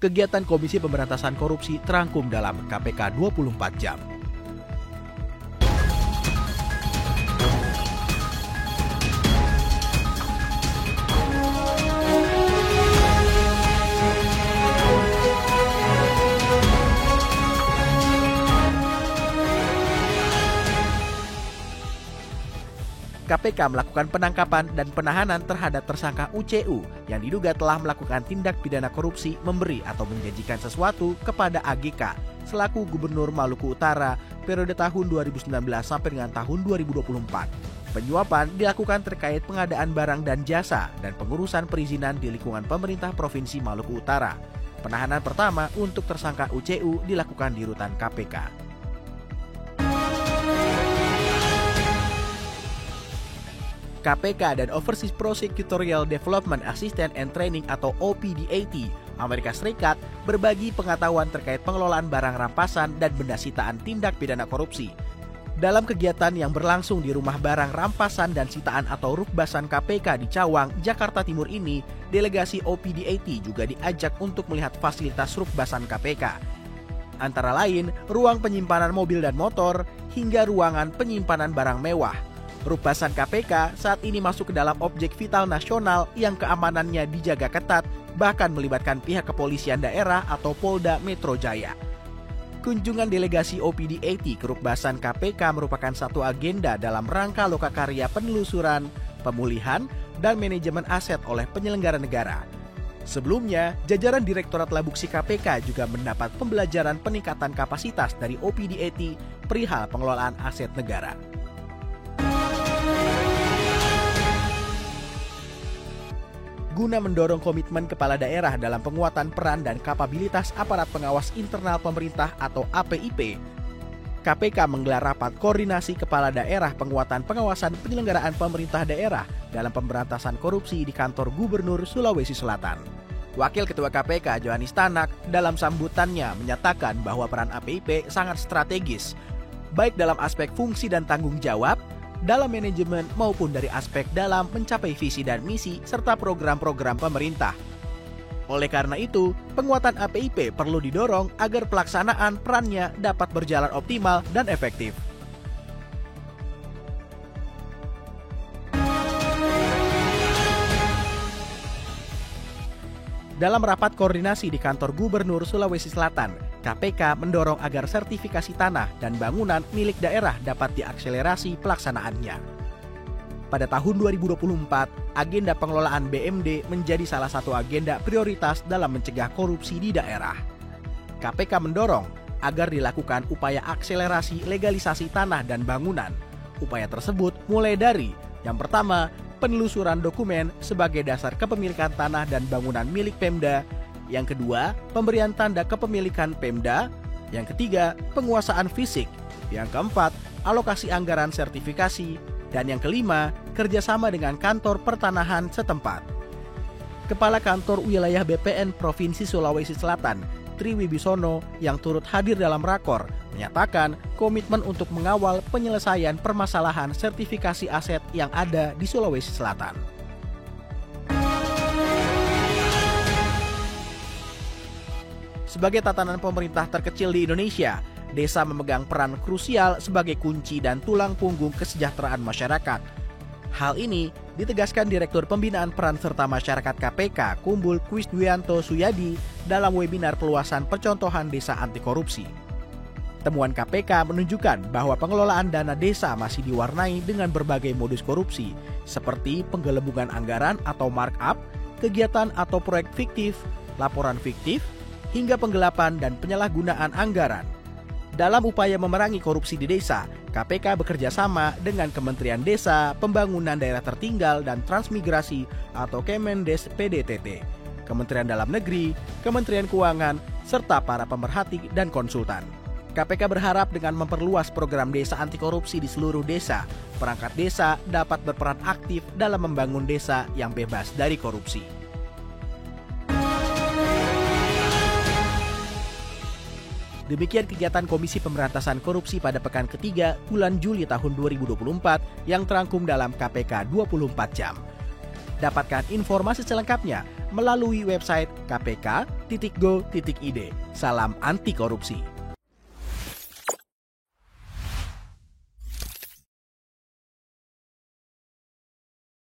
Kegiatan Komisi Pemberantasan Korupsi terangkum dalam KPK 24 Jam. KPK melakukan penangkapan dan penahanan terhadap tersangka UCU yang diduga telah melakukan tindak pidana korupsi memberi atau menjanjikan sesuatu kepada AGK selaku Gubernur Maluku Utara periode tahun 2019 sampai dengan tahun 2024. Penyuapan dilakukan terkait pengadaan barang dan jasa dan pengurusan perizinan di lingkungan pemerintah Provinsi Maluku Utara. Penahanan pertama untuk tersangka UCU dilakukan di rutan KPK. KPK dan Overseas Prosecutorial Development Assistance and Training atau OPDAT Amerika Serikat berbagi pengetahuan terkait pengelolaan barang rampasan dan benda sitaan tindak pidana korupsi. Dalam kegiatan yang berlangsung di Rumah Barang Rampasan dan Sitaan atau Rukbasan KPK di Cawang, Jakarta Timur ini, delegasi OPDAT juga diajak untuk melihat fasilitas Rukbasan KPK. Antara lain, ruang penyimpanan mobil dan motor, hingga ruangan penyimpanan barang mewah. Rukbasan KPK saat ini masuk ke dalam objek vital nasional yang keamanannya dijaga ketat, bahkan melibatkan pihak kepolisian daerah atau Polda Metro Jaya. Kunjungan delegasi OPDAT ke Rukbasan KPK merupakan satu agenda dalam rangka lokakarya penelusuran, pemulihan, dan manajemen aset oleh penyelenggara negara. Sebelumnya, jajaran Direktorat Labuksi KPK juga mendapat pembelajaran peningkatan kapasitas dari OPDAT perihal pengelolaan aset negara. Guna mendorong komitmen kepala daerah dalam penguatan peran dan kapabilitas aparat pengawas internal pemerintah atau APIP, KPK menggelar rapat koordinasi kepala daerah penguatan pengawasan penyelenggaraan pemerintah daerah dalam pemberantasan korupsi di kantor Gubernur Sulawesi Selatan. Wakil Ketua KPK Johanis Tanak dalam sambutannya menyatakan bahwa peran APIP sangat strategis, baik dalam aspek fungsi dan tanggung jawab, dalam manajemen maupun dari aspek dalam mencapai visi dan misi serta program-program pemerintah. Oleh karena itu, penguatan APIP perlu didorong agar pelaksanaan perannya dapat berjalan optimal dan efektif. Dalam rapat koordinasi di kantor Gubernur Sulawesi Selatan, KPK mendorong agar sertifikasi tanah dan bangunan milik daerah dapat diakselerasi pelaksanaannya. Pada tahun 2024, agenda pengelolaan BMD menjadi salah satu agenda prioritas dalam mencegah korupsi di daerah. KPK mendorong agar dilakukan upaya akselerasi legalisasi tanah dan bangunan. Upaya tersebut mulai dari yang pertama, penelusuran dokumen sebagai dasar kepemilikan tanah dan bangunan milik Pemda. Yang kedua, pemberian tanda kepemilikan Pemda. Yang ketiga, penguasaan fisik. Yang keempat, alokasi anggaran sertifikasi. Dan yang kelima, kerjasama dengan kantor pertanahan setempat. Kepala Kantor Wilayah BPN Provinsi Sulawesi Selatan, Tri Wibisono, yang turut hadir dalam rakor, menyatakan komitmen untuk mengawal penyelesaian permasalahan sertifikasi aset yang ada di Sulawesi Selatan. Sebagai tatanan pemerintah terkecil di Indonesia, desa memegang peran krusial sebagai kunci dan tulang punggung kesejahteraan masyarakat. Hal ini ditegaskan Direktur Pembinaan Peran Serta Masyarakat KPK Kumbul Kwisdwianto Suyadi dalam webinar peluasan percontohan desa anti korupsi. Temuan KPK menunjukkan bahwa pengelolaan dana desa masih diwarnai dengan berbagai modus korupsi, seperti penggelembungan anggaran atau markup, kegiatan atau proyek fiktif, laporan fiktif, hingga penggelapan dan penyalahgunaan anggaran. Dalam upaya memerangi korupsi di desa, KPK bekerja sama dengan Kementerian Desa, Pembangunan Daerah Tertinggal dan Transmigrasi atau Kemendes PDTT, Kementerian Dalam Negeri, Kementerian Keuangan, serta para pemerhati dan konsultan. KPK berharap dengan memperluas program desa anti korupsi di seluruh desa, perangkat desa dapat berperan aktif dalam membangun desa yang bebas dari korupsi. Demikian kegiatan Komisi Pemberantasan Korupsi pada pekan ketiga bulan Juli tahun 2024 yang terangkum dalam KPK 24 Jam. Dapatkan informasi selengkapnya melalui website kpk.go.id. Salam anti korupsi.